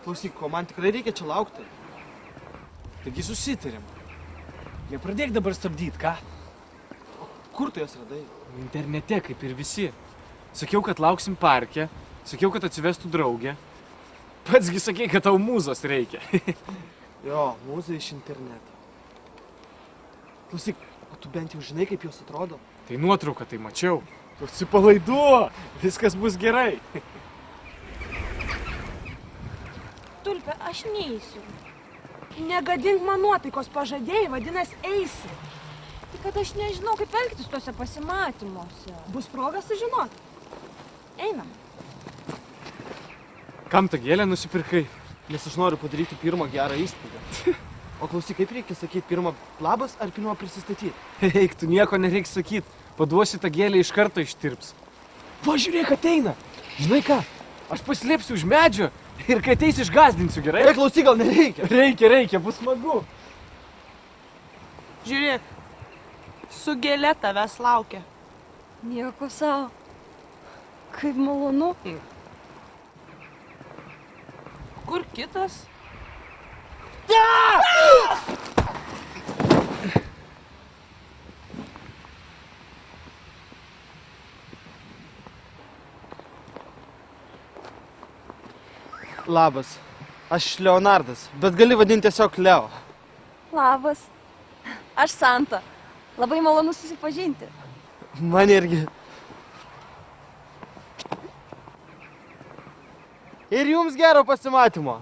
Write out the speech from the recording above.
Klausyk, ko man tikrai reikia čia laukti? Taigi susitarėm. Nepradėk dabar stabdyt, ką? Kur tu jas radai? Internete, kaip ir visi. Sakiau, kad lauksim parke. Sakiau, kad atsivestų draugę. Patsgi sakei, kad tau mūzos reikia. Jo, mūza iš interneto. Klausyk, o tu bent jau žinai, kaip jos atrodo? Tai nuotrauką tai mačiau. Tu atsipalaiduo, viskas bus gerai. Tulpe, aš neįsiu. Negadink man nuotaikos, pažadėjai, vadinasi, eisi. Tik kad aš nežinau, kaip elgtis tuose pasimatymuose. Bus proga sužinoti. Einam. Kam tą gėlę nusipirkai? Nes aš noriu padaryti pirmą gerą įspūdį. O klausyk, kaip reikia sakyti, pirmą labas ar pirmą prisistatyti? Eik, tu nieko nereiks sakyt. Paduosi tą gėlę iš karto ištirps. Va, žiūrėk, ateina. Žinai ką, aš paslėpsiu už medžio ir kai ateis išgazdinsiu, gerai? Ei, klausyk, gal nereikia? Reikia, bus smagu. Žiūrėk, su gėlė tavęs laukia. Nieko savo. Kaip malonu. Kur kitas? Labas, aš Leonardas, bet gali vadinti tiesiog Leo. Labas. Aš Santa. Labai malonu susipažinti. Man irgi. Ir jums gero pasimatymo.